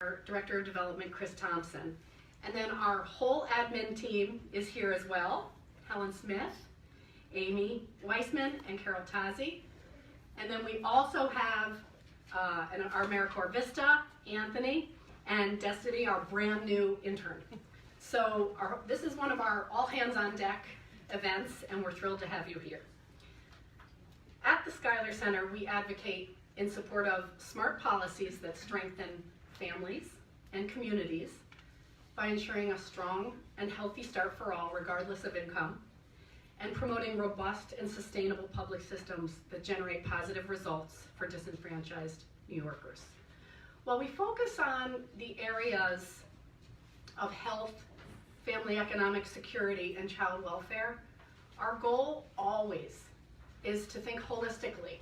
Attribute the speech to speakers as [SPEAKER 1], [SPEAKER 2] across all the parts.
[SPEAKER 1] our Director of Development, Chris Thompson. And then our whole admin team is here as well. Helen Smith, Amy Weissman, and Carol Tazi. And then we also have our AmeriCorps Vista, Anthony, and Destiny, our brand new intern. So this is one of our all hands on deck events, and we're thrilled to have you here. At the Schuyler Center, we advocate in support of smart policies that strengthen families and communities by ensuring a strong and healthy start for all, regardless of income, and promoting robust and sustainable public systems that generate positive results for disenfranchised New Yorkers. While we focus on the areas of health, family economic security, and child welfare, our goal always is to think holistically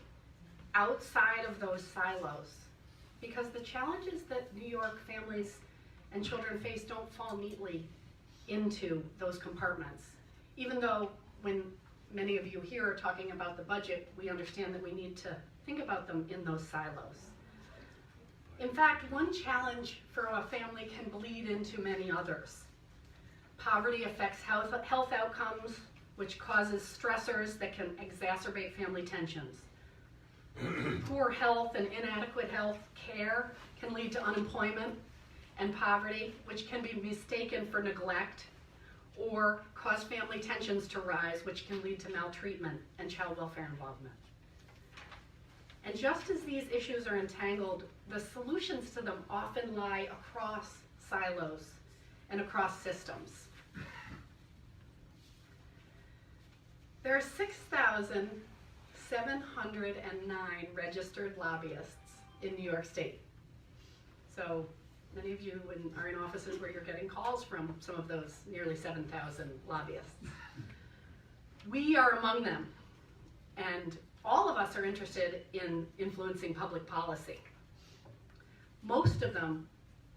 [SPEAKER 1] outside of those silos, because the challenges that New York families and children face don't fall neatly into those compartments. Even though when many of you here are talking about the budget, we understand that we need to think about them in those silos. In fact, one challenge for a family can bleed into many others. Poverty affects health outcomes, which causes stressors that can exacerbate family tensions. Poor health and inadequate health care can lead to unemployment and poverty, which can be mistaken for neglect or cause family tensions to rise, which can lead to maltreatment and child welfare involvement. And just as these issues are entangled, the solutions to them often lie across silos and across systems. There are 6,709 registered lobbyists in New York State. So many of you are in offices where you're getting calls from some of those nearly 7,000 lobbyists. We are among them, and all of us are interested in influencing public policy. Most of them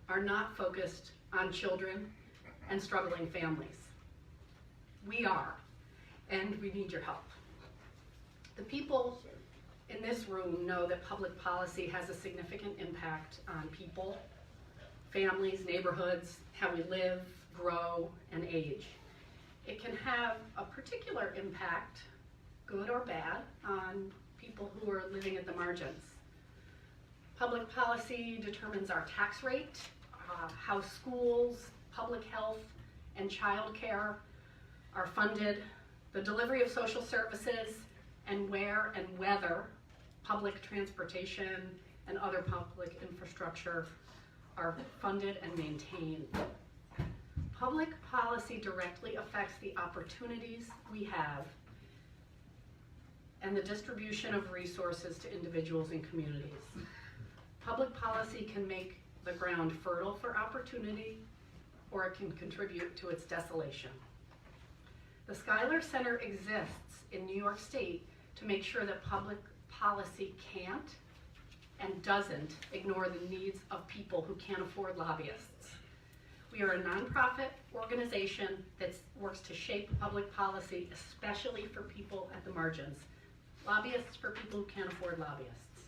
[SPEAKER 1] are not focused on children and struggling families. We are, and we need your help. The people in this room know that public policy has a significant impact on people, families, neighborhoods, how we live, grow, and age. It can have a particular impact, good or bad, on people who are living at the margins. Public policy determines our tax rate, how schools, public health, and child care are funded, the delivery of social services, and where and whether public transportation and other public infrastructure are funded and maintained. Public policy directly affects the opportunities we have and the distribution of resources to individuals and communities. Public policy can make the ground fertile for opportunity, or it can contribute to its desolation. The Schuyler Center exists in New York State to make sure that public policy can't and doesn't ignore the needs of people who can't afford lobbyists. We are a nonprofit organization that works to shape public policy, especially for people at the margins. Lobbyists for people who can't afford lobbyists.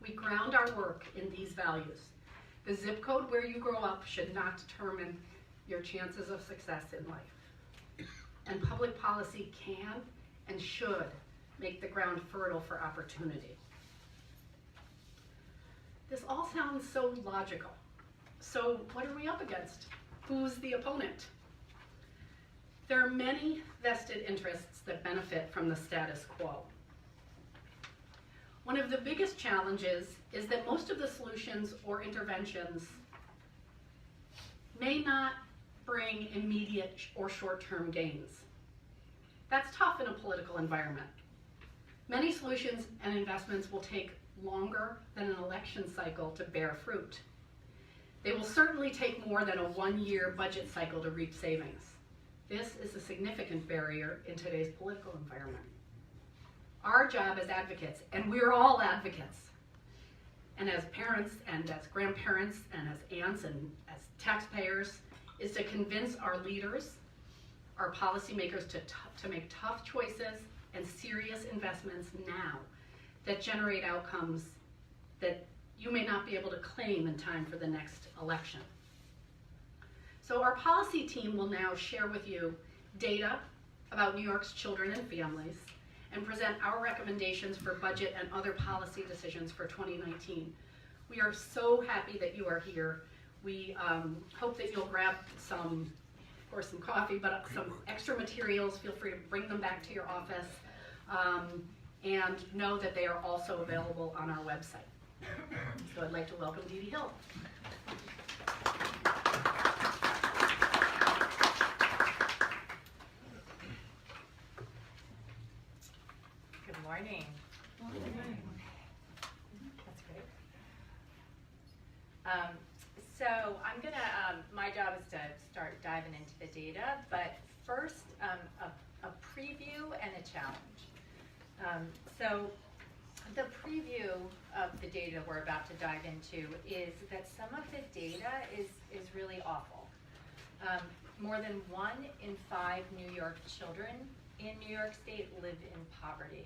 [SPEAKER 1] We ground our work in these values. The zip code where you grow up should not determine your chances of success in life. And public policy can and should make the ground fertile for opportunity. This all sounds so logical. So what are we up against? Who's the opponent? There are many vested interests that benefit from the status quo. One of the biggest challenges is that most of the solutions or interventions may not bring immediate or short-term gains. That's tough in a political environment. Many solutions and investments will take longer than an election cycle to bear fruit. They will certainly take more than a one-year budget cycle to reap savings. This is a significant barrier in today's political environment. Our job as advocates, and we're all advocates, and as parents and as grandparents and as aunts and as taxpayers, is to convince our leaders, our policymakers to make tough choices and serious investments now that generate outcomes that you may not be able to claim in time for the next election. So our policy team will now share with you data about New York's children and families and present our recommendations for budget and other policy decisions for 2019. We are so happy that you are here. We hope that you'll grab some, of course, some coffee, but some extra materials. Feel free to bring them back to your office, and know that they are also available on our website. So I'd like to welcome Dee Dee Hill.
[SPEAKER 2] Good morning. Good morning. That's great. So I'm gonna, my job is to start diving into the data, but first a preview and a challenge. So the preview of the data we're about to dive into is that some of the data is really awful. More than 1 in 5 New York children in New York State live in poverty.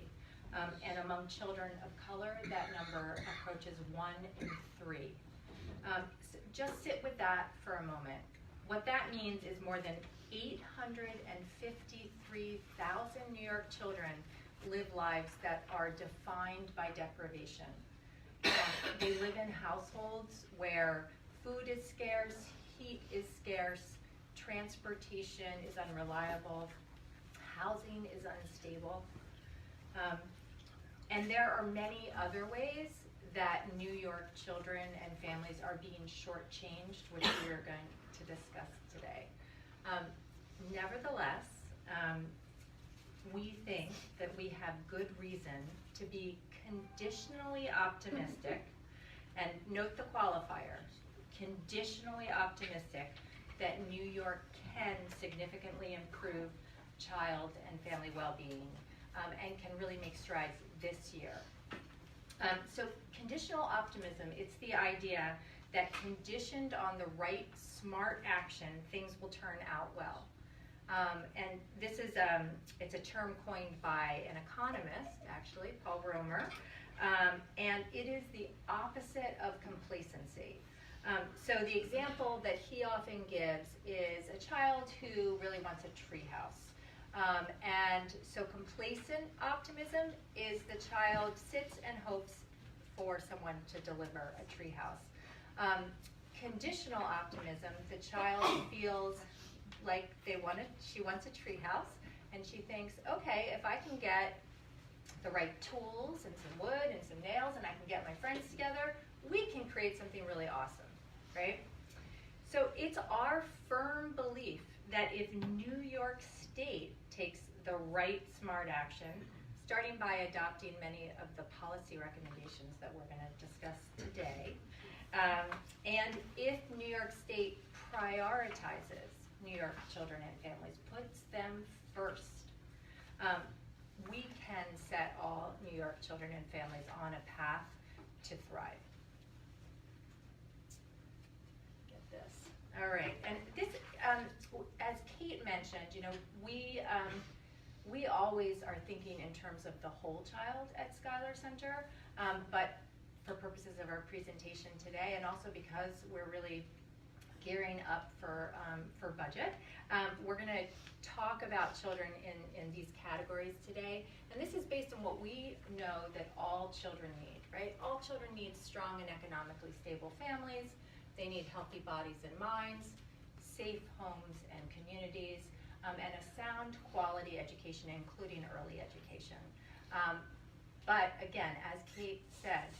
[SPEAKER 2] And among children of color, that number approaches 1 in 3. So just sit with that for a moment. What that means is more than 853,000 New York children live lives that are defined by deprivation. They live in households where food is scarce, heat is scarce, transportation is unreliable, housing is unstable. And there are many other ways that New York children and families are being shortchanged, which we are going to discuss today. Nevertheless, we think that we have good reason to be conditionally optimistic, and note the qualifier, conditionally optimistic that New York can significantly improve child and family well-being, and can really make strides this year. So conditional optimism, it's the idea that conditioned on the right smart action, things will turn out well. And this is it's a term coined by an economist, actually, Paul Romer, and it is the opposite of complacency. So the example that he often gives is a child who really wants a treehouse. And so complacent optimism is the child sits and hopes for someone to deliver a treehouse. Conditional optimism, the child feels like she wants a treehouse, and she thinks, okay, if I can get the right tools and some wood and some nails, and I can get my friends together, we can create something really awesome, right? So it's our firm belief that if New York State takes the right smart action, starting by adopting many of the policy recommendations that we're going to discuss today, and if New York State prioritizes New York children and families, puts them first, we can set all New York children and families on a path to thrive. Get this. All right, and this, as Kate mentioned, you know, we always are thinking in terms of the whole child at Schuyler Center, but for purposes of our presentation today, and also because we're really gearing up for budget, we're going to talk about children in these categories today, and this is based on what we know that all children need, right? All children need strong and economically stable families. They need healthy bodies and minds, safe homes and communities, and a sound quality education, including early education. But again, as Kate said,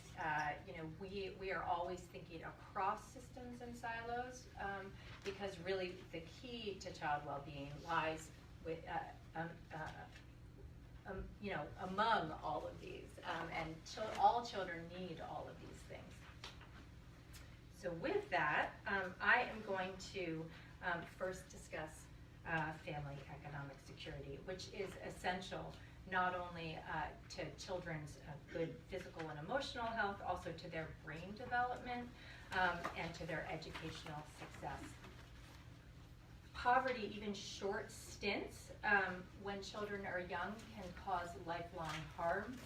[SPEAKER 2] you know, we are always thinking across systems and silos, because really the key to child well-being lies with, you know, among all of these, and all children need all of these things. So with that, I am going to first discuss family economic security, which is essential not only to children's good physical and emotional health, also to their brain development and to their educational success. Poverty, even short stints when children are young, can cause lifelong harm.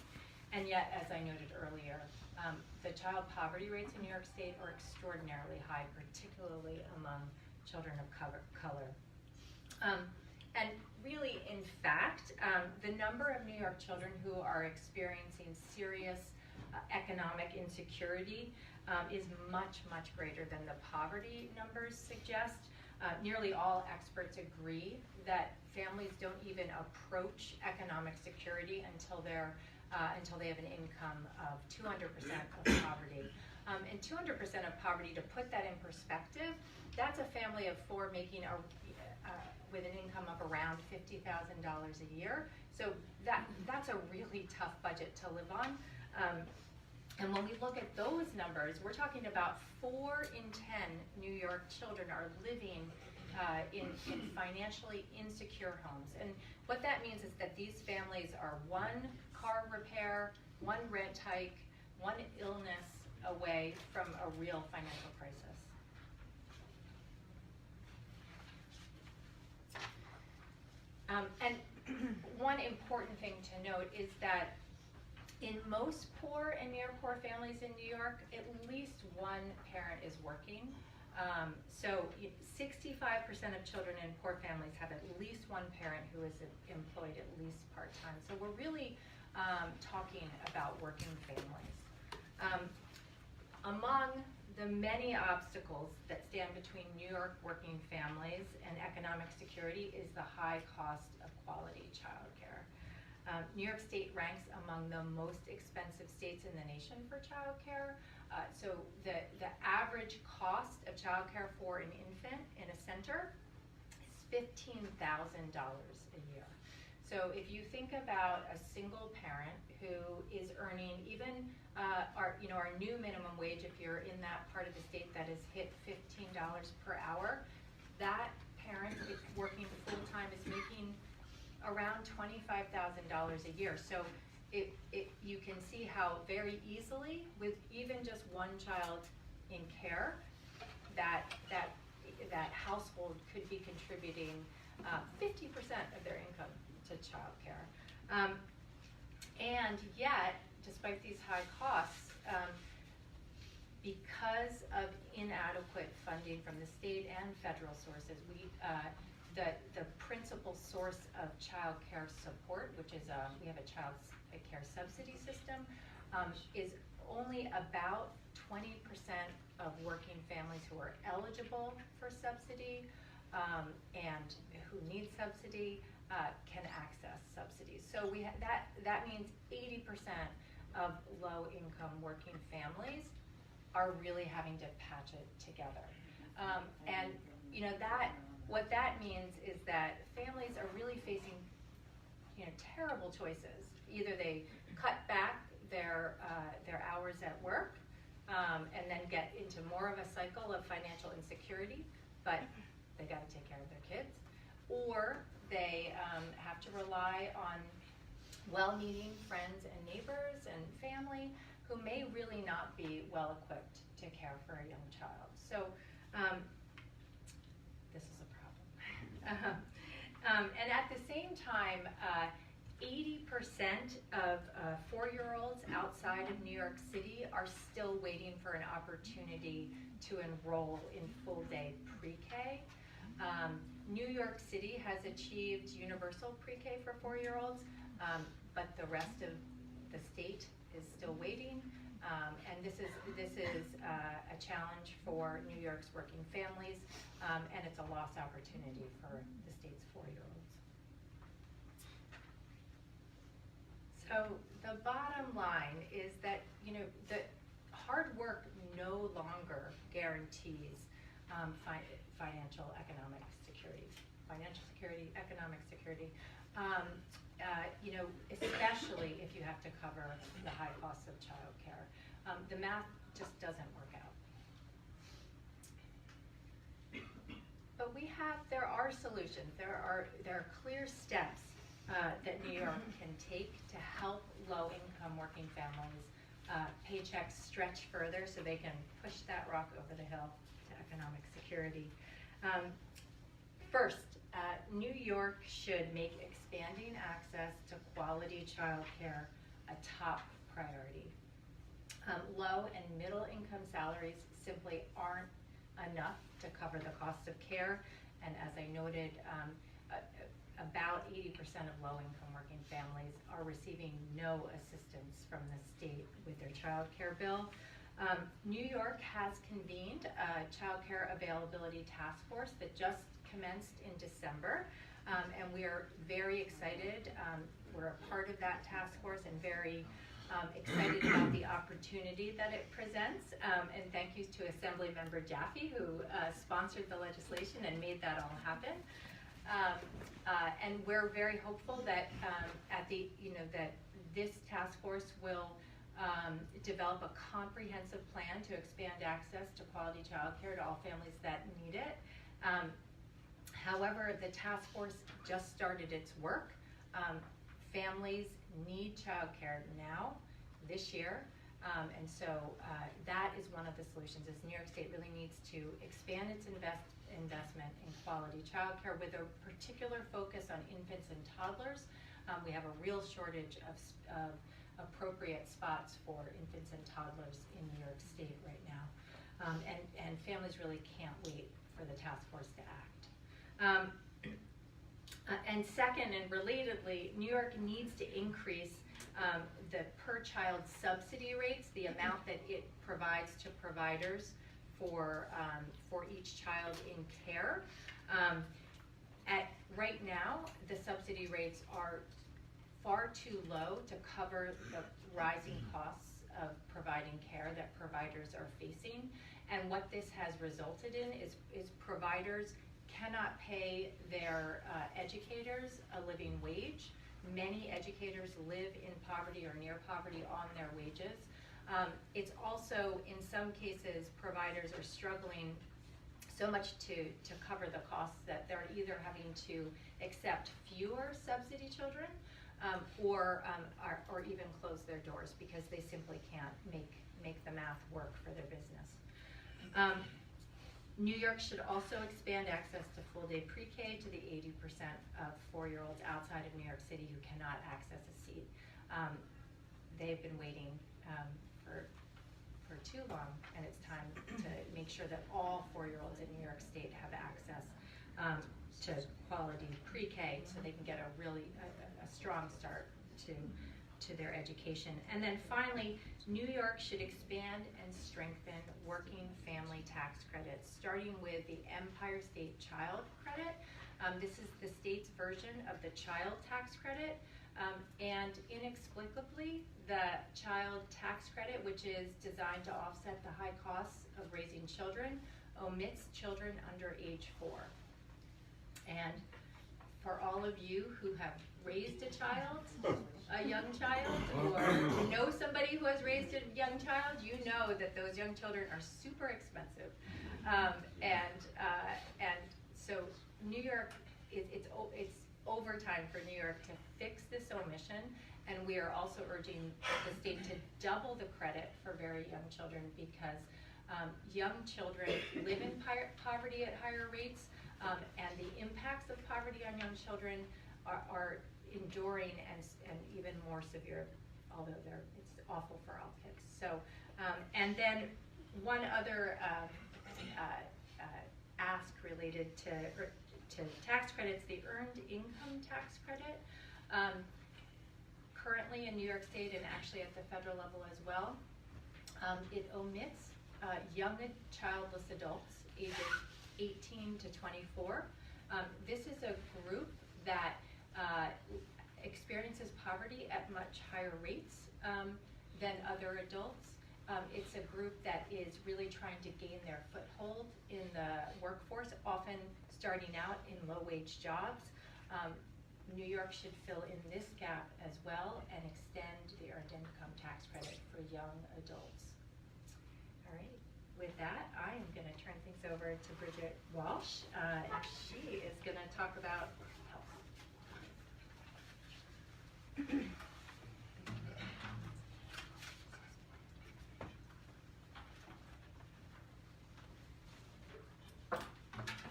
[SPEAKER 2] And yet, as I noted earlier, the child poverty rates in New York State are extraordinarily high, particularly among children of color. And really, in fact, the number of New York children who are experiencing serious economic insecurity is much, much greater than the poverty numbers suggest. Nearly all experts agree that families don't even approach economic security until they have an income of 200% of poverty. And 200% of poverty, to put that in perspective, that's a family of four making with an income of around $50,000 a year. So that's a really tough budget to live on. And when we look at those numbers, we're talking about 4 in 10 New York children are living in financially insecure homes. And what that means is that these families are one car repair, one rent hike, one illness away from a real financial crisis. And one important thing to note is that in most poor and near poor families in New York, at least one parent is working. So 65% of children in poor families have at least one parent who is employed at least part-time. So we're really talking about working families. Among the many obstacles that stand between New York working families and economic security is the high cost of quality childcare. New York State ranks among the most expensive states in the nation for childcare. So the average cost of childcare for an infant in a center is $15,000 a year. So if you think about a single parent who is earning even our new minimum wage, if you're in that part of the state that has hit $15 per hour, that parent working full-time is making around $25,000 a year. So you can see how very easily, with even just one child in care, that household could be contributing 50% of their income to childcare. And yet, despite these high costs, because of inadequate funding from the state and federal sources, the principal source of child care support, which is we have a child care subsidy system, is only about 20% of working families who are eligible for subsidy and who need subsidy can access subsidies. So that means 80% of low-income working families are really having to patch it together. And what that means is that families are really facing terrible choices. Either they cut back their hours at work and then get into more of a cycle of financial insecurity, but they got to take care of their kids, or they have to rely on well-meaning friends and neighbors and family who may really not be well-equipped to care for a young child. So this is a problem. And at the same time, 80% of 4-year-olds outside of New York City are still waiting for an opportunity to enroll in full-day pre-K. New York City has achieved universal pre-K for 4-year-olds, but the rest of the state is still waiting. And this is a challenge for New York's working families, and it's a lost opportunity for the state's 4-year-olds. So the bottom line is that the hard work no longer guarantees financial economic security, economic security. Especially if you have to cover the high costs of childcare. The math just doesn't work out. But there are solutions. There are clear steps that New York can take to help low-income working families paychecks stretch further so they can push that rock over the hill to economic security. First, New York should make expanding access to quality childcare a top priority. Low and middle income salaries simply aren't enough to cover the cost of care, and as I noted, about 80% of low-income working families are receiving no assistance from the state with their child care bill. New York has convened a child care availability task force that just commenced in December, and we are very excited. We're a part of that task force and very excited about the opportunity that it presents, and thank you to Assemblymember Jaffe, who sponsored the legislation and made that all happen. And we're very hopeful that that this task force will develop a comprehensive plan to expand access to quality childcare to all families that need it. However, the task force just started its work. Families need childcare now, this year, and so that is one of the solutions. Is New York State really needs to expand its investment in quality childcare with a particular focus on infants and toddlers. We have a real shortage of appropriate spots for infants and toddlers in New York State right now, and families really can't wait for the task force to act. And second, and relatedly, New York needs to increase the per child subsidy rates, the amount that it provides to providers for each child in care. Right now, the subsidy rates are far too low to cover the rising costs of providing care that providers are facing. And what this has resulted in is providers cannot pay their educators a living wage. Many educators live in poverty or near poverty on their wages. It's also, in some cases, providers are struggling so much to cover the costs that they're either having to accept fewer subsidy children or even close their doors because they simply can't make the math work for their business. New York should also expand access to full-day pre-K to the 80% of 4-year-olds outside of New York City who cannot access a seat. They've been waiting for too long, and it's time to make sure that all 4-year-olds in New York State have access to quality pre-K so they can get a strong start to their education. And then finally, New York should expand and strengthen working family tax credits, starting with the Empire State Child Credit. This is the state's version of the child tax credit, and inexplicably, the child tax credit, which is designed to offset the high costs of raising children, omits children under age 4. And for all of you who have raised a young child, or know somebody who has raised a young child, you know that those young children are super expensive. And so New York, it's overtime for New York to fix this omission, and we are also urging the state to double the credit for very young children because young children live in poverty at higher rates, and the impacts of poverty on young children are enduring and even more severe, although it's awful for all kids. So, and then one other ask related to tax credits, the Earned Income Tax Credit. Currently in New York State and actually at the federal level as well, it omits young childless adults ages 18 to 24. This is a group that experiences poverty at much higher rates than other adults. It's a group that is really trying to gain their foothold in the workforce, often starting out in low-wage jobs. New York should fill in this gap as well and extend the Earned Income Tax Credit for young adults. All right, with that, I am going to turn things over to Bridget Walsh, and she is going to talk about health.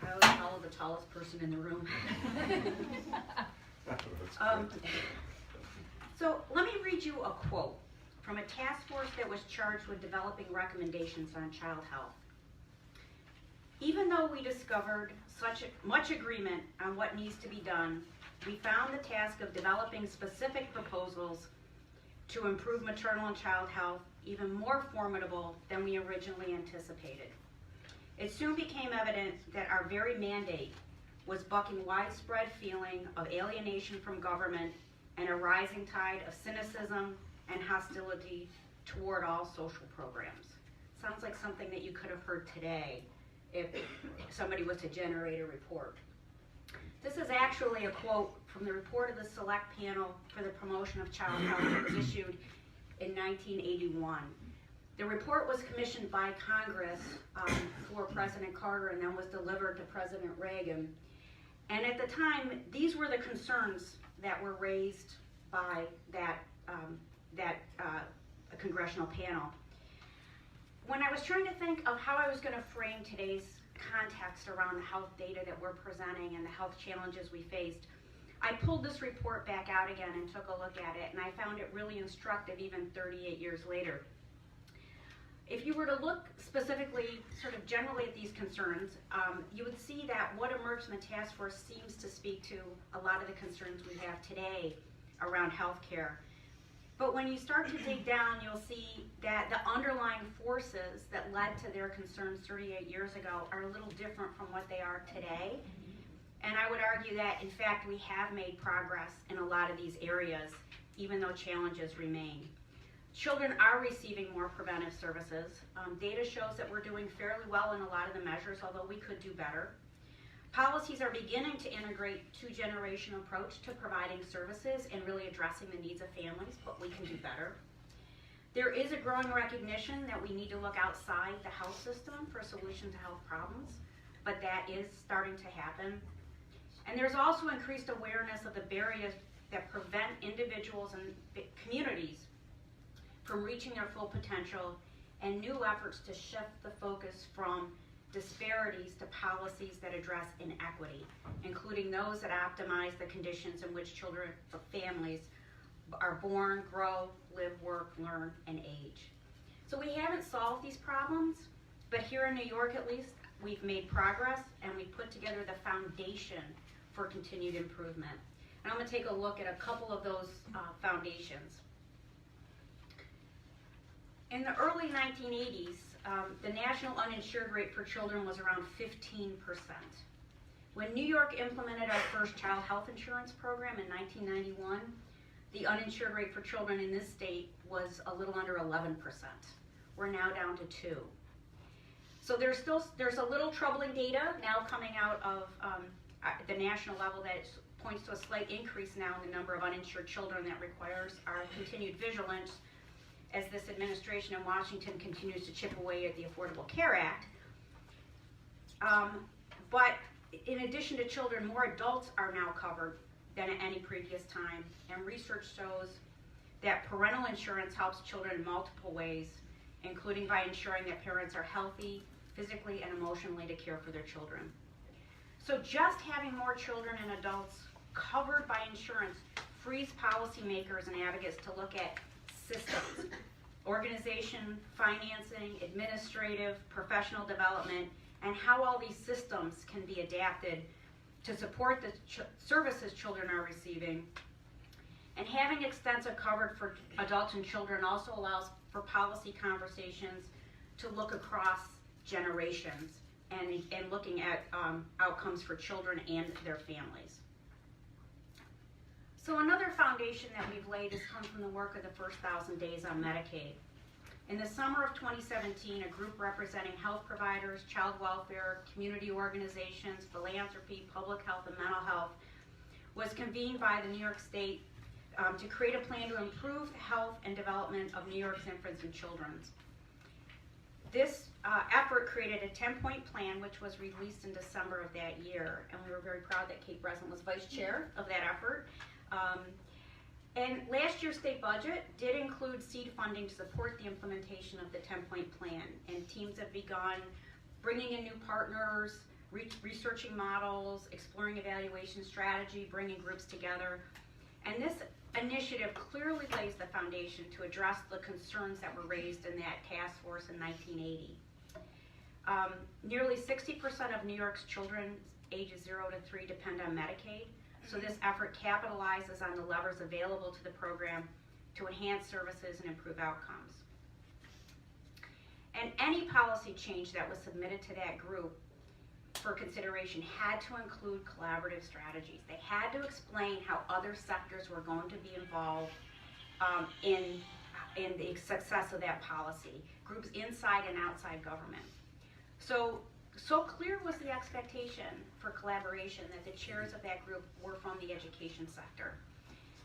[SPEAKER 3] I always follow the tallest person in the room. So let me read you a quote from a task force that was charged with developing recommendations on child health. Even though we discovered such much agreement on what needs to be done, we found the task of developing specific proposals to improve maternal and child health even more formidable than we originally anticipated. It soon became evident that our very mandate was bucking widespread feeling of alienation from government and a rising tide of cynicism and hostility toward all social programs. Sounds like something that you could have heard today if somebody was to generate a report. This is actually a quote from the report of the Select Panel for the Promotion of Child Health that was issued in 1981. The report was commissioned by Congress for President Carter and then was delivered to President Reagan. And at the time, these were the concerns that were raised by that congressional panel. When I was trying to think of how I was going to frame today's context around the health data that we're presenting and the health challenges we faced, I pulled this report back out again and took a look at it, and I found it really instructive even 38 years later. If you were to look specifically, sort of generally at these concerns, you would see that what emerged from the task force seems to speak to a lot of the concerns we have today around healthcare. But when you start to dig down, you'll see that the underlying forces that led to their concerns 38 years ago are a little different from what they are today. And I would argue that, in fact, we have made progress in a lot of these areas, even though challenges remain. Children are receiving more preventive services. Data shows that we're doing fairly well in a lot of the measures, although we could do better. Policies are beginning to integrate two-generation approach to providing services and really addressing the needs of families, but we can do better. There is a growing recognition that we need to look outside the health system for a solution to health problems, but that is starting to happen. And there's also increased awareness of the barriers that prevent individuals and communities from reaching their full potential, and new efforts to shift the focus from disparities to policies that address inequity, including those that optimize the conditions in which children or families are born, grow, live, work, learn, and age. So we haven't solved these problems, but here in New York at least, we've made progress and we've put together the foundation for continued improvement. And I'm going to take a look at a couple of those foundations. In the early 1980s, the national uninsured rate for children was around 15%. When New York implemented our first child health insurance program in 1991, the uninsured rate for children in this state was a little under 11%. We're now down to 2%. So there's a little troubling data now coming out of the national level that points to a slight increase now in the number of uninsured children that requires our continued vigilance as this administration in Washington continues to chip away at the Affordable Care Act. But in addition to children, more adults are now covered than at any previous time, and research shows that parental insurance helps children in multiple ways, including by ensuring that parents are healthy, physically and emotionally, to care for their children. So just having more children and adults covered by insurance frees policymakers and advocates to look at systems, organization, financing, administrative, professional development, and how all these systems can be adapted to support the services children are receiving. And having extensive coverage for adults and children also allows for policy conversations to look across generations and looking at outcomes for children and their families. So another foundation that we've laid has come from the work of the First 1,000 Days on Medicaid. In the summer of 2017, a group representing health providers, child welfare, community organizations, philanthropy, public health, and mental health was convened by the New York State to create a plan to improve the health and development of New York's infants and children. This effort created a 10-point plan which was released in December of that year, and we were very proud that Kate Breslin was vice chair of that effort. And last year's state budget did include seed funding to support the implementation of the 10-point plan, and teams have begun bringing in new partners, researching models, exploring evaluation strategy, bringing groups together. And this initiative clearly lays the foundation to address the concerns that were raised in that task force in 1980. Nearly 60% of New York's children ages 0 to 3 depend on Medicaid, so this effort capitalizes on the levers available to the program to enhance services and improve outcomes. And any policy change that was submitted to that group for consideration had to include collaborative strategies. They had to explain how other sectors were going to be involved in the success of that policy, groups inside and outside government. So clear was the expectation for collaboration that the chairs of that group were from the education sector.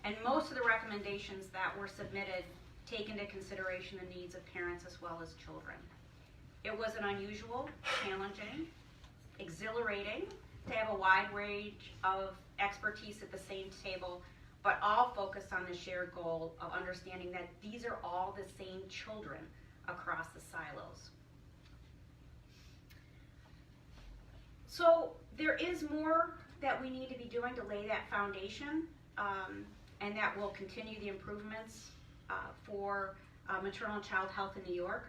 [SPEAKER 3] And most of the recommendations that were submitted take into consideration the needs of parents as well as children. It was an unusual, challenging, exhilarating to have a wide range of expertise at the same table, but all focused on the shared goal of understanding that these are all the same children across the silos. So there is more that we need to be doing to lay that foundation, and that will continue the improvements for maternal and child health in New York.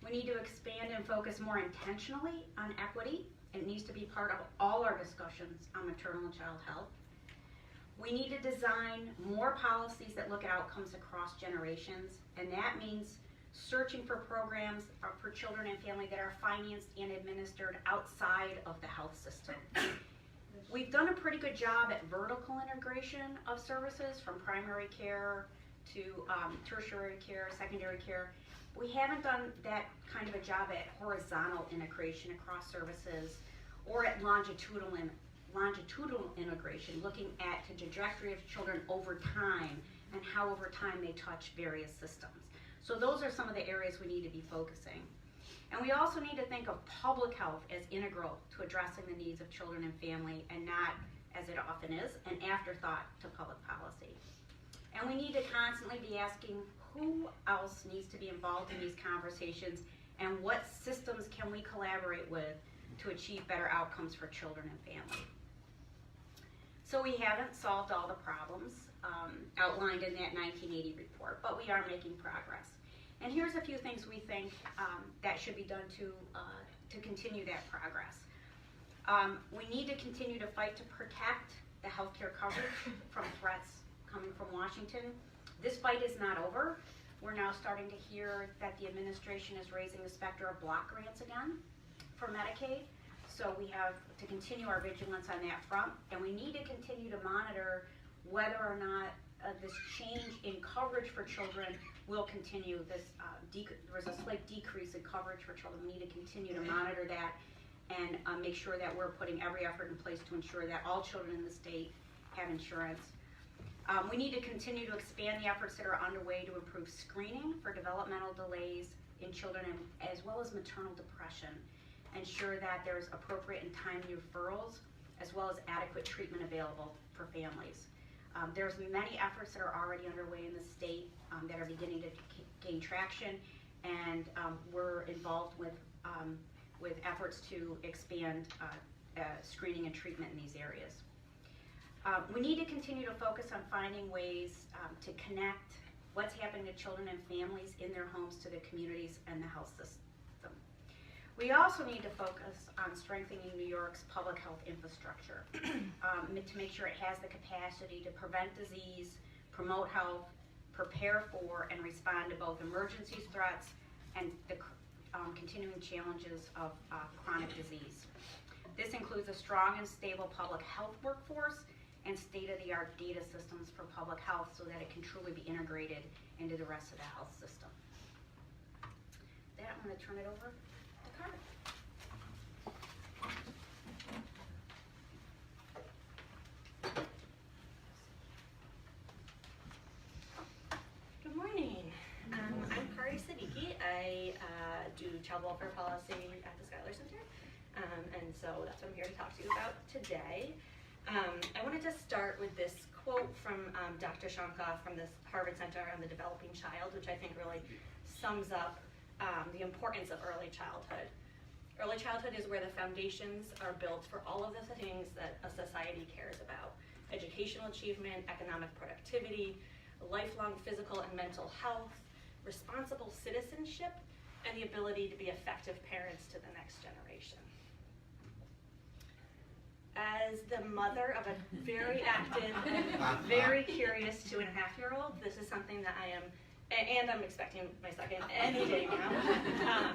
[SPEAKER 3] We need to expand and focus more intentionally on equity. It needs to be part of all our discussions on maternal and child health. We need to design more policies that look at outcomes across generations, and that means searching for programs for children and family that are financed and administered outside of the health system. We've done a pretty good job at vertical integration of services from primary care to tertiary care, secondary care. We haven't done that kind of a job at horizontal integration across services or at longitudinal integration, looking at the trajectory of children over time and how over time they touch various systems. So those are some of the areas we need to be focusing. And we also need to think of public health as integral to addressing the needs of children and family, and not, as it often is, an afterthought to public policy. And we need to constantly be asking who else needs to be involved in these conversations and what systems can we collaborate with to achieve better outcomes for children and family. So we haven't solved all the problems outlined in that 1980 report, but we are making progress. And here's a few things we think that should be done to continue that progress. We need to continue to fight to protect the healthcare coverage from threats coming from Washington. This fight is not over. We're now starting to hear that the administration is raising the specter of block grants again for Medicaid. So we have to continue our vigilance on that front, and we need to continue to monitor whether or not this change in coverage for children will continue. There was a slight decrease in coverage for children. We need to continue to monitor that and make sure that we're putting every effort in place to ensure that all children in the state have insurance. We need to continue to expand the efforts that are underway to improve screening for developmental delays in children as well as maternal depression. Ensure that there's appropriate and timely referrals as well as adequate treatment available for families. There's many efforts that are already underway in the state that are beginning to gain traction, and we're involved with efforts to expand screening and treatment in these areas. We need to continue to focus on finding ways to connect what's happening to children and families in their homes to the communities and the health system. We also need to focus on strengthening New York's public health infrastructure to make sure it has the capacity to prevent disease, promote health, prepare for and respond to both emergency threats and the continuing challenges of chronic disease. This includes a strong and stable public health workforce and state-of-the-art data systems for public health so that it can truly be integrated into the rest of the health system. With that, I'm going to turn it over to Carmen.
[SPEAKER 4] Good morning. I'm Kari Siddiqui. I do child welfare policy at the Schuyler Center, and so that's what I'm here to talk to you about today. I wanted to start with this quote from Dr. Shonkoff from this Harvard Center on the Developing Child, which I think really sums up the importance of early childhood. Early childhood is where the foundations are built for all of the things that a society cares about. educational achievement, economic productivity, lifelong physical and mental health, responsible citizenship, and the ability to be effective parents to the next generation. As the mother of a very active, very curious 2.5-year-old, this is something that I am, and I'm expecting my second any day now.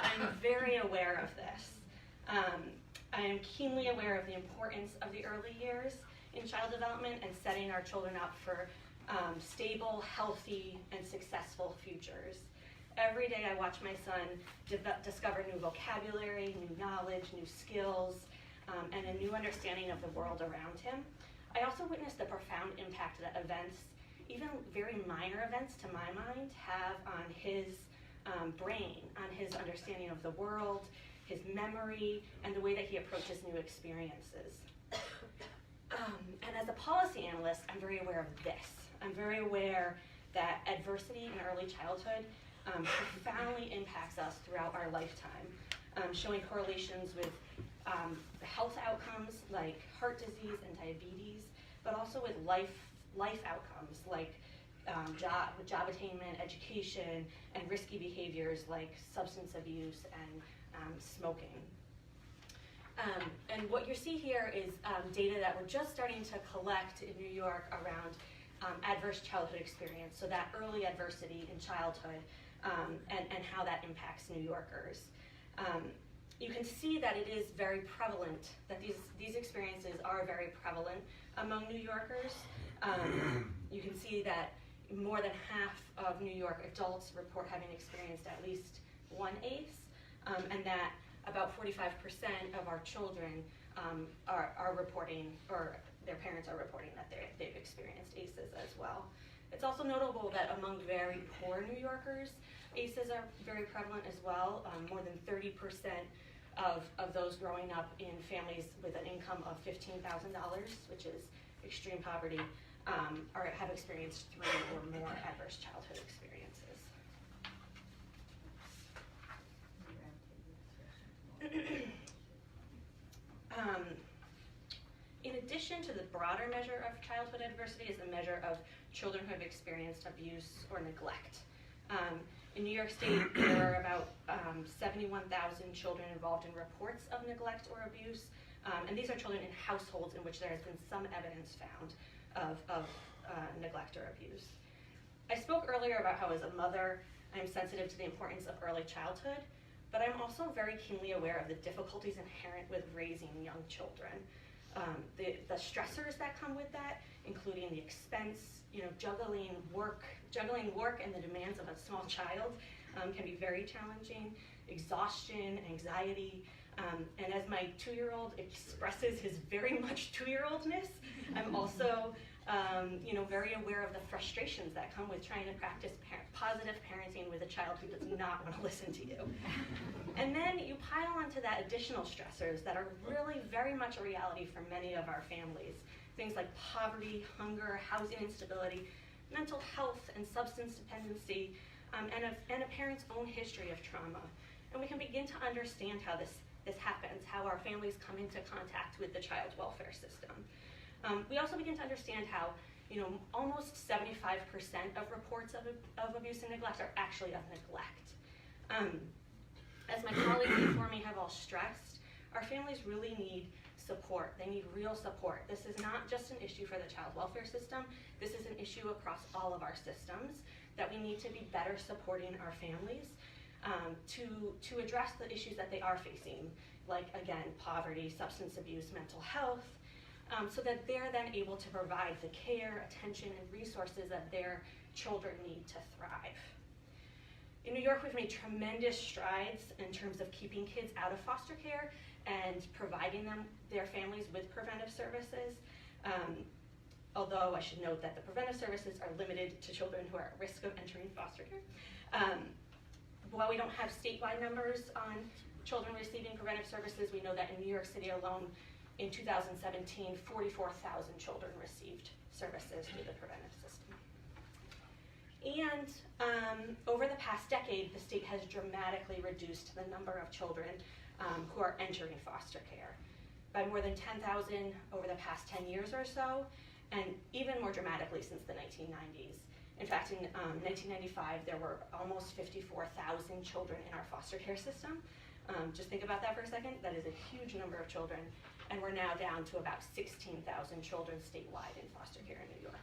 [SPEAKER 4] I'm very aware of this. I am keenly aware of the importance of the early years in child development and setting our children up for stable, healthy, and successful futures. Every day I watch my son discover new vocabulary, new knowledge, new skills, and a new understanding of the world around him. I also witness the profound impact that events, even very minor events to my mind, have on his brain, on his understanding of the world, his memory, and the way that he approaches new experiences. And as a policy analyst, I'm very aware of this. I'm very aware that adversity in early childhood profoundly impacts us throughout our lifetime, showing correlations with health outcomes like heart disease and diabetes, but also with life outcomes like job attainment, education, and risky behaviors like substance abuse and smoking. And what you see here is data that we're just starting to collect in New York around adverse childhood experience, so that early adversity in childhood and how that impacts New Yorkers. You can see that it is very prevalent, that these experiences are very prevalent among New Yorkers. You can see that more than half of New York adults report having experienced at least one ACE, and that about 45% of our children are reporting, or their parents are reporting that they've experienced ACEs as well. It's also notable that among very poor New Yorkers, ACEs are very prevalent as well. More than 30% of those growing up in families with an income of $15,000, which is extreme poverty, have experienced 3 or more adverse childhood experiences. In addition to the broader measure of childhood adversity is the measure of children who have experienced abuse or neglect. In New York State, there are about 71,000 children involved in reports of neglect or abuse, and these are children in households in which there has been some evidence found of neglect or abuse. I spoke earlier about how as a mother, I'm sensitive to the importance of early childhood, but I'm also very keenly aware of the difficulties inherent with raising young children. The stressors that come with that, including the expense, juggling work and the demands of a small child can be very challenging. Exhaustion, anxiety, and as my 2-year-old expresses his very much 2-year-oldness, I'm also very aware of the frustrations that come with trying to practice positive parenting with a child who does not want to listen to you. And then you pile onto that additional stressors that are really very much a reality for many of our families. Things like poverty, hunger, housing instability, mental health and substance dependency, and a parent's own history of trauma. And we can begin to understand how this happens, how our families come into contact with the child welfare system. We also begin to understand how almost 75% of reports of abuse and neglect are actually of neglect. As my colleagues before me have all stressed, our families really need support. They need real support. This is not just an issue for the child welfare system. This is an issue across all of our systems that we need to be better supporting our families to address the issues that they are facing, like, again, poverty, substance abuse, mental health, so that they're then able to provide the care, attention, and resources that their children need to thrive. In New York, we've made tremendous strides in terms of keeping kids out of foster care and providing their families with preventive services. Although I should note that the preventive services are limited to children who are at risk of entering foster care. While we don't have statewide numbers on children receiving preventive services, we know that in New York City alone, in 2017, 44,000 children received services through the preventive system. And over the past decade, the state has dramatically reduced the number of children who are entering foster care. by more than 10,000 over the past 10 years or so, and even more dramatically since the 1990s. In fact, in 1995, there were almost 54,000 children in our foster care system. Just think about that for a second. That is a huge number of children, and we're now down to about 16,000 children statewide in foster care in New York.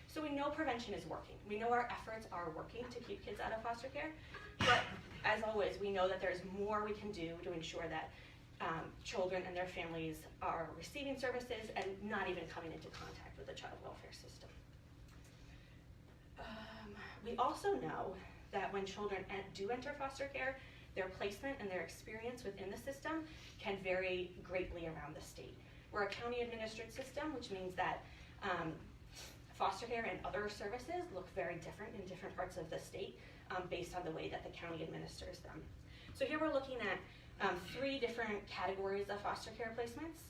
[SPEAKER 4] So we know prevention is working. We know our efforts are working to keep kids out of foster care, but as always, we know that there's more we can do to ensure that children and their families are receiving services and not even coming into contact with the child welfare system. We also know that when children do enter foster care, their placement and their experience within the system can vary greatly around the state. We're a county administered system, which means that foster care and other services look very different in different parts of the state based on the way that the county administers them. So here we're looking at 3 different categories of foster care placements.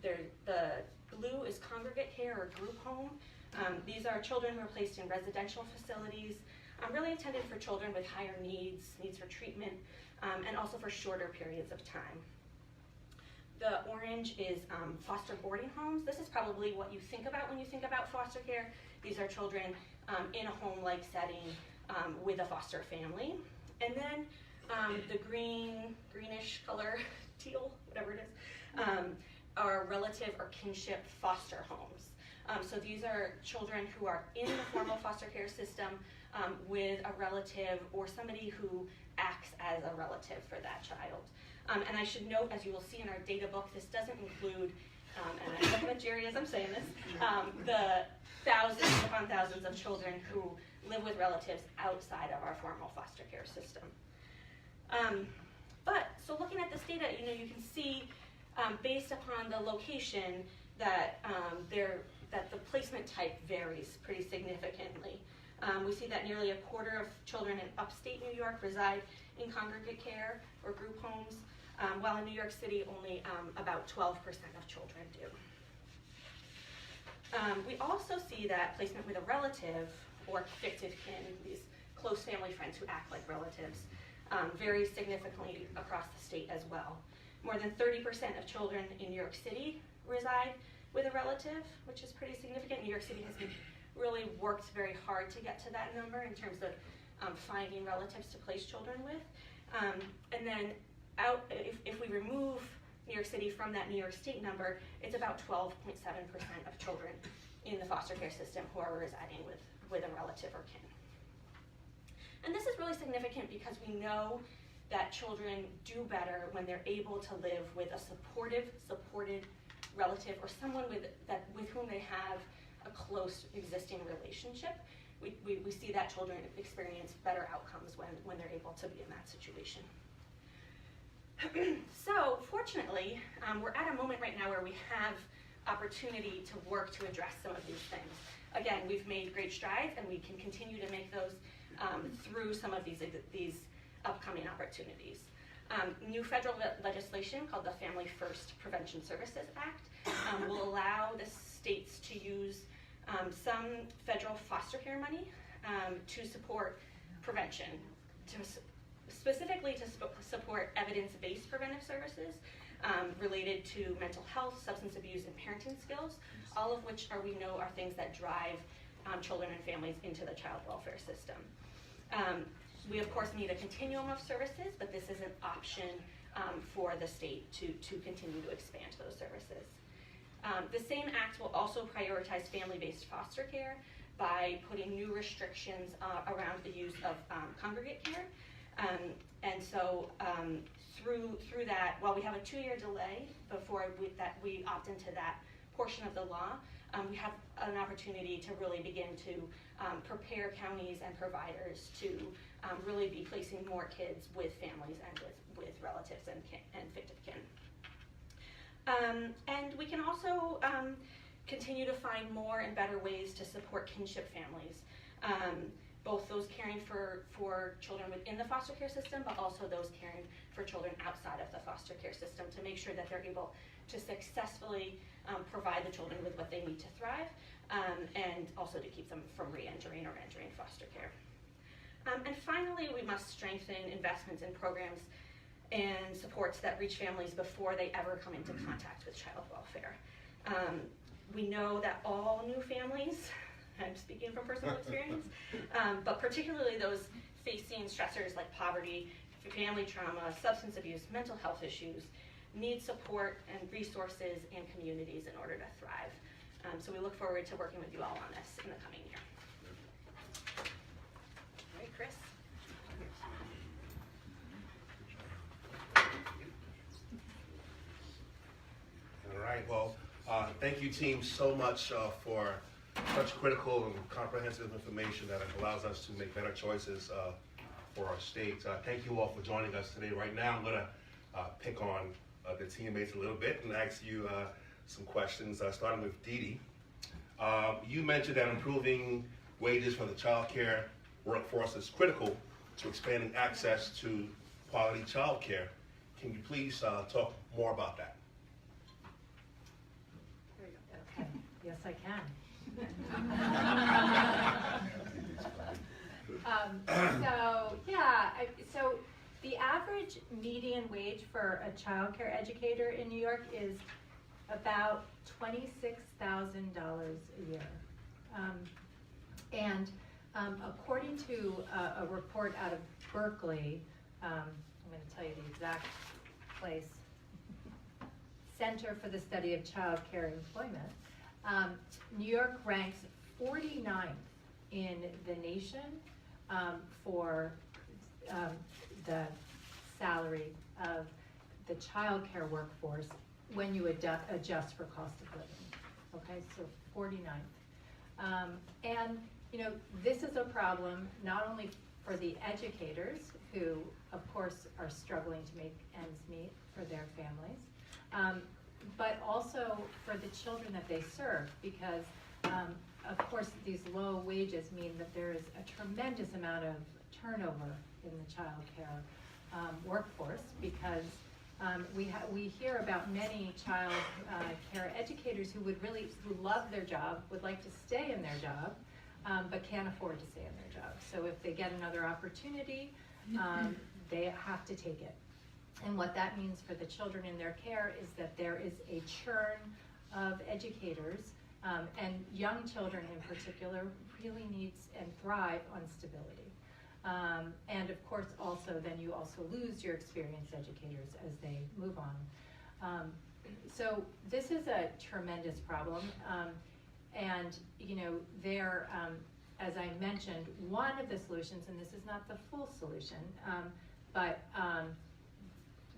[SPEAKER 4] The blue is congregate care or group home. These are children who are placed in residential facilities, really intended for children with higher needs for treatment, and also for shorter periods of time. The orange is foster boarding homes. This is probably what you think about when you think about foster care. These are children in a home-like setting with a foster family. And then the greenish color, teal, whatever it is, are relative or kinship foster homes. So these are children who are in the formal foster care system with a relative or somebody who acts as a relative for that child. And I should note, as you will see in our data book, this doesn't include, and I'm looking at Jerry as I'm saying this, the thousands upon thousands of children who live with relatives outside of our formal foster care system. So looking at this data, you can see based upon the location that that the placement type varies pretty significantly. We see that nearly a quarter of children in upstate New York reside in congregate care or group homes, while in New York City only about 12% of children do. We also see that placement with a relative or fictive kin, these close family friends who act like relatives, varies significantly across the state as well. More than 30% of children in New York City reside with a relative, which is pretty significant. New York City has really worked very hard to get to that number in terms of finding relatives to place children with. And then if we remove New York City from that New York State number, it's about 12.7% of children in the foster care system who are residing with a relative or kin. And this is really significant because we know that children do better when they're able to live with a supported relative or someone with whom they have a close existing relationship. We see that children experience better outcomes when they're able to be in that situation. So fortunately, we're at a moment right now where we have opportunity to work to address some of these things. Again, we've made great strides and we can continue to make those through some of these upcoming opportunities. New federal legislation called the Family First Prevention Services Act will allow the states to use some federal foster care money to support prevention, specifically to support evidence-based preventive services related to mental health, substance abuse, and parenting skills, all of which we know are things that drive children and families into the child welfare system. We of course need a continuum of services, but this is an option for the state to continue to expand those services. The same act will also prioritize family-based foster care by putting new restrictions around the use of congregate care. And so through that, while we have a 2-year delay before we opt into that portion of the law, we have an opportunity to really begin to prepare counties and providers to really be placing more kids with families and with relatives and fictive kin. And we can also continue to find more and better ways to support kinship families, both those caring for children within the foster care system, but also those caring for children outside of the foster care system to make sure that they're able to successfully provide the children with what they need to thrive, and also to keep them from re-entering or entering foster care. And finally, we must strengthen investments in programs and supports that reach families before they ever come into contact with child welfare. We know that all new families, I'm speaking from personal experience, but particularly those facing stressors like poverty, family trauma, substance abuse, mental health issues, need support and resources and communities in order to thrive. So we look forward to working with you all on this in the coming year. All right, Chris.
[SPEAKER 5] All right, well, thank you team so much for such critical and comprehensive information that allows us to make better choices for our state. Thank you all for joining us today. Right now, I'm gonna pick on the teammates a little bit and ask you some questions, starting with Dee Dee. You mentioned that improving wages for the child care workforce is critical to expanding access to quality child care. Can you please talk more about that?
[SPEAKER 2] Okay, yes, I can. So the average median wage for a child care educator in New York is about $26,000 a year. According to a report out of Berkeley, I'm going to tell you the exact place, Center for the Study of Child Care Employment, New York ranks 49th in the nation for the salary of the child care workforce when you adjust for cost of living. Okay, so 49th. And you know, this is a problem not only for the educators who, of course, are struggling to make ends meet for their families, but also for the children that they serve, because of course these low wages mean that there is a tremendous amount of turnover in the child care workforce, because we hear about many child care educators who love their job, would like to stay in their job, but can't afford to stay in their job. So if they get another opportunity, they have to take it. And what that means for the children in their care is that there is a churn of educators, and young children in particular really needs and thrive on stability. And of course also then you also lose your experienced educators as they move on. So this is a tremendous problem. And you know, there, as I mentioned, one of the solutions, and this is not the full solution, but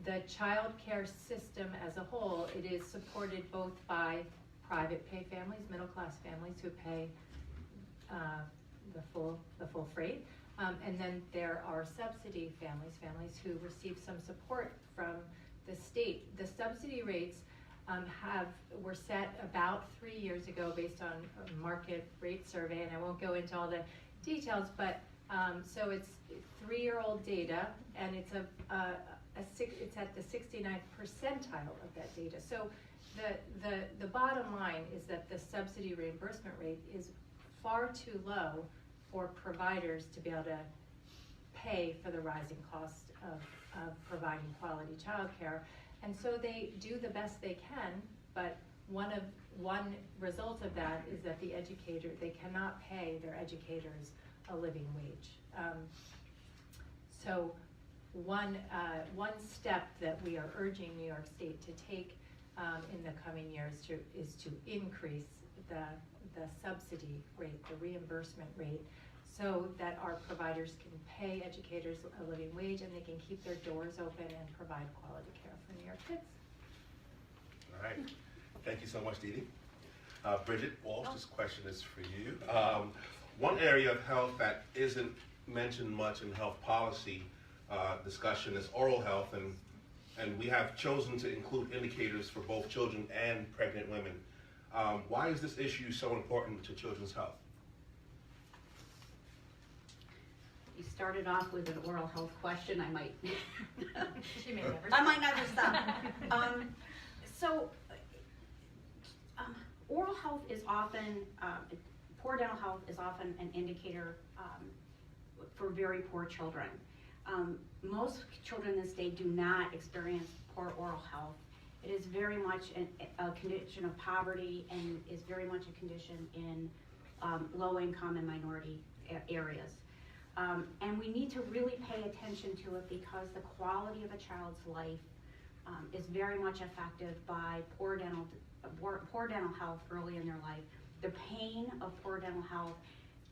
[SPEAKER 2] the child care system as a whole, it is supported both by private pay families, middle class families who pay the full freight, and then there are subsidy families who receive some support from the state. The subsidy rates were set about 3 years ago based on a market rate survey, and I won't go into all the details, but so it's 3-year-old data, and it's it's at the 69th percentile of that data. So the bottom line is that the subsidy reimbursement rate is far too low for providers to be able to pay for the rising cost of providing quality child care. And so they do the best they can, but one result of that is that they cannot pay their educators a living wage. So one step that we are urging New York State to take in the coming years is to increase the subsidy rate, the reimbursement rate, so that our providers can pay educators a living wage and they can keep their doors open and provide quality care for New York kids.
[SPEAKER 5] All right, thank you so much, Dee Dee. Bridget Walsh, this question is for you. One area of health that isn't mentioned much in health policy discussion is oral health, and we have chosen to include indicators for both children and pregnant women. Why is this issue so important to children's health?
[SPEAKER 1] You started off with an oral health question. I might.
[SPEAKER 2] She may never
[SPEAKER 3] I might never stop. So, oral health is often, poor dental health is often an indicator for very poor children. Most children in this state do not experience poor oral health. It is very much a condition of poverty and is very much a condition in low income and minority areas. And we need to really pay attention to it because the quality of a child's life is very much affected by poor dental health early in their life. The pain of poor dental health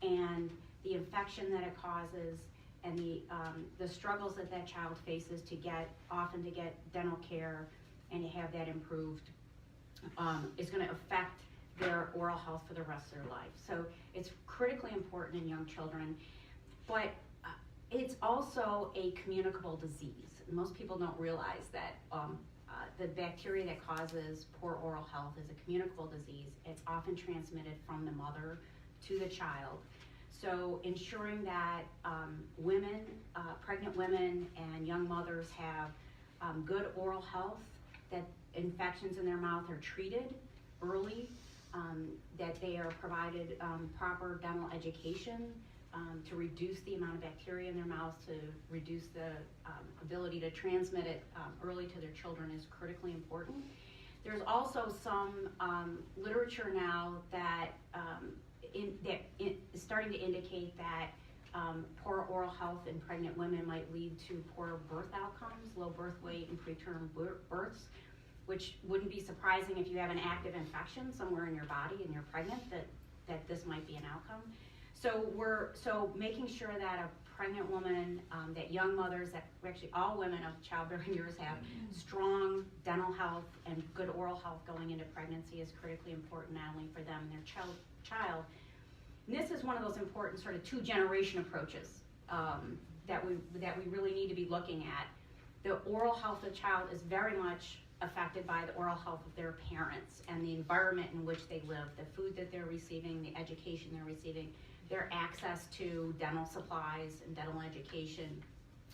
[SPEAKER 3] and the infection that it causes and the struggles that that child faces to get dental care and to have that improved is going to affect their oral health for the rest of their life. So it's critically important in young children, but it's also a communicable disease. Most people don't realize that the bacteria that causes poor oral health is a communicable disease. It's often transmitted from the mother to the child. So ensuring that women, pregnant women and young mothers have good oral health, that infections in their mouth are treated early, that they are provided proper dental education to reduce the amount of bacteria in their mouth, to reduce the ability to transmit it early to their children is critically important. There's also some literature now that is starting to indicate that poor oral health in pregnant women might lead to poor birth outcomes, low birth weight and preterm births, which wouldn't be surprising if you have an active infection somewhere in your body and you're pregnant, that this might be an outcome. So making sure that a pregnant woman, that young mothers, that actually all women of childbearing years have strong dental health and good oral health going into pregnancy is critically important, not only for them and their child. And this is one of those important sort of two-generation approaches that we really need to be looking at. The oral health of the child is very much affected by the oral health of their parents and the environment in which they live, the food that they're receiving, the education they're receiving, their access to dental supplies and dental education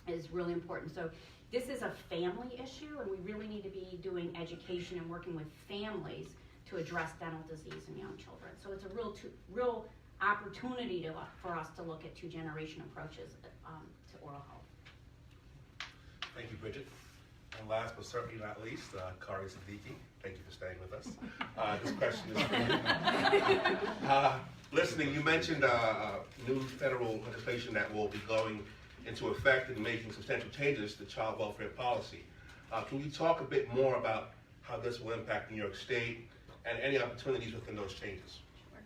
[SPEAKER 3] is really important. So this is a family issue, and we really need to be doing education and working with families to address dental disease in young children. So it's a real opportunity for us to look at two-generation approaches to oral health.
[SPEAKER 5] Thank you, Bridget. And last but certainly not least, Kari Siddiqui. Thank you for staying with us. This question is for you. Listening, you mentioned new federal legislation that will be going into effect and making substantial changes to child welfare policy. Can you talk a bit more about how this will impact New York State and any opportunities within those changes?
[SPEAKER 4] Sure.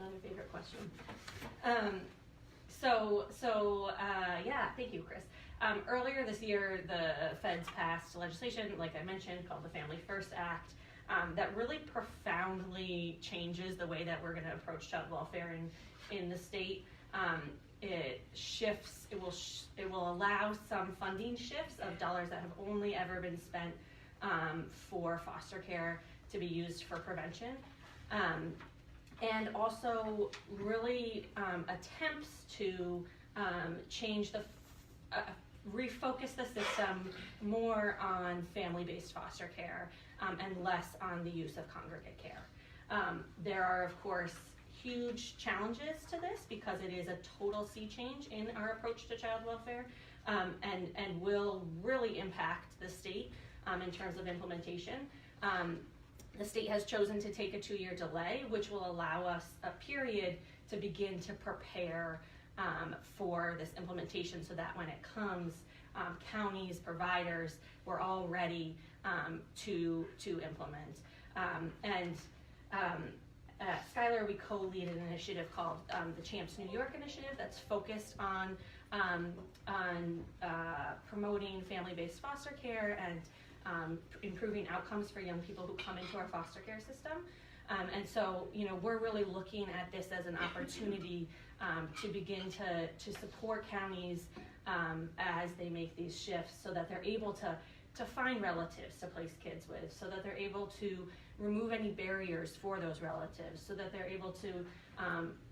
[SPEAKER 4] Another favorite question. Yeah, thank you, Chris. Earlier this year, the feds passed legislation, like I mentioned, called the Family First Act, that really profoundly changes the way that we're going to approach child welfare in the state. It will allow some funding shifts of dollars that have only ever been spent for foster care to be used for prevention. And also really attempts to change refocus the system more on family-based foster care and less on the use of congregate care. There are, of course, huge challenges to this because it is a total sea change in our approach to child welfare and will really impact the state in terms of implementation. The state has chosen to take a 2-year delay, which will allow us a period to begin to prepare for this implementation so that when it comes, counties, providers, we're all ready to implement. Skylar, we co-lead an initiative called the CHAMPS New York Initiative that's focused on promoting family-based foster care and improving outcomes for young people who come into our foster care system. And so, we're really looking at this as an opportunity to begin to support counties as they make these shifts so that they're able to find relatives to place kids with, so that they're able to remove any barriers for those relatives, so that they're able to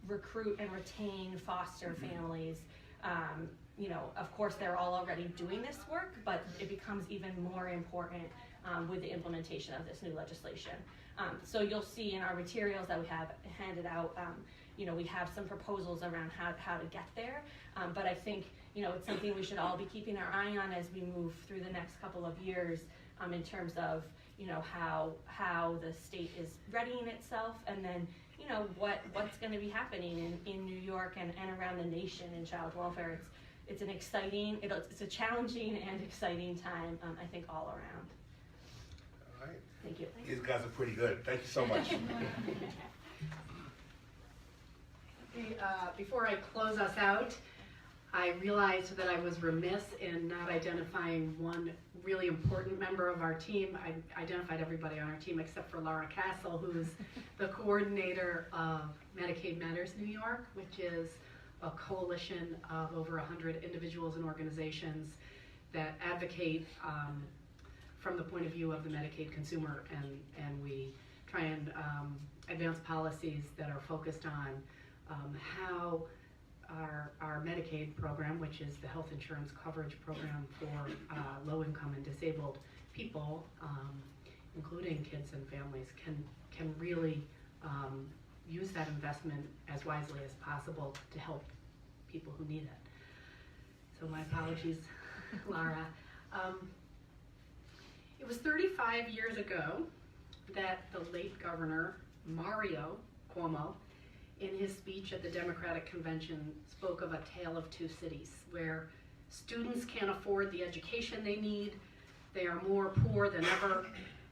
[SPEAKER 4] recruit and retain foster families. Of course, they're all already doing this work, but it becomes even more important with the implementation of this new legislation. So you'll see in our materials that we have handed out, we have some proposals around how to get there. But I think, it's something we should all be keeping our eye on as we move through the next couple of years, in terms of, how the state is readying itself, and then, what's going to be happening in New York and around the nation in child welfare. It's an exciting, it's a challenging and exciting time, I think, all around.
[SPEAKER 5] All right.
[SPEAKER 4] Thank you.
[SPEAKER 5] These guys are pretty good. Thank you so much.
[SPEAKER 1] Before I close us out, I realized that I was remiss in not identifying one really important member of our team. I identified everybody on our team except for Laura Castle, who's the coordinator of Medicaid Matters New York, which is a coalition of over 100 individuals and organizations that advocate from the point of view of the Medicaid consumer, and we try and advance policies that are focused on how our Medicaid program, which is the health insurance coverage program for low-income and disabled people, including kids and families, can really use that investment as wisely as possible to help people who need it. So my apologies, Lara. It was 35 years ago that the late Governor Mario Cuomo, in his speech at the Democratic Convention, spoke of a tale of two cities, where students can't afford the education they need, they are more poor than ever,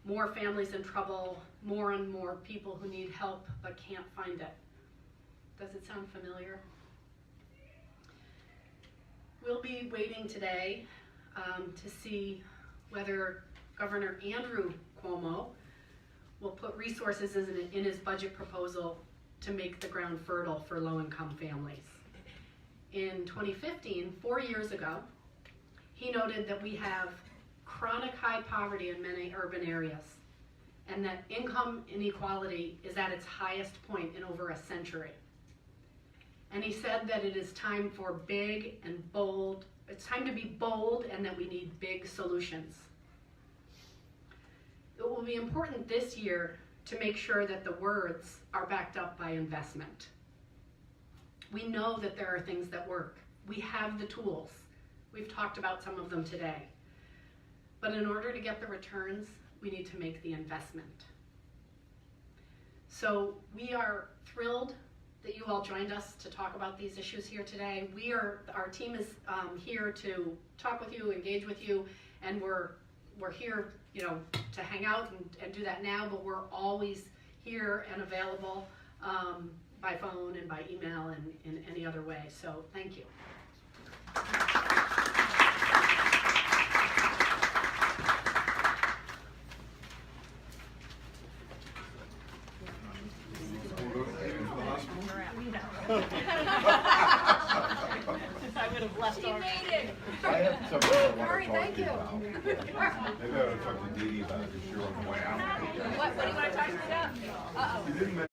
[SPEAKER 1] more families in trouble, more and more people who need help but can't find it. Does it sound familiar? We'll be waiting today to see whether Governor Andrew Cuomo will put resources in his budget proposal to make the ground fertile for low-income families. In 2015, 4 years ago, he noted that we have chronic high poverty in many urban areas, and that income inequality is at its highest point in over a century. And he said that it is time for big and bold, it's time to be bold, and that we need big solutions. It will be important this year to make sure that the words are backed up by investment. We know that there are things that work. We have the tools. We've talked about some of them today. But in order to get the returns, we need to make the investment. So we are thrilled that you all joined us to talk about these issues here today. Our team is here to talk with you, engage with you, and we're here, to hang out and do that now, but we're always here and available by phone and by email and in any other way. So thank you.
[SPEAKER 6] I would have left already.
[SPEAKER 7] I have something I want
[SPEAKER 6] Mari,
[SPEAKER 7] to talk
[SPEAKER 6] thank
[SPEAKER 7] to you
[SPEAKER 6] you.
[SPEAKER 7] about. Maybe I ought to talk to Dee Dee about it, because you're on the way out.
[SPEAKER 6] What do you want to talk to me about? Uh-oh.
[SPEAKER 7] You didn't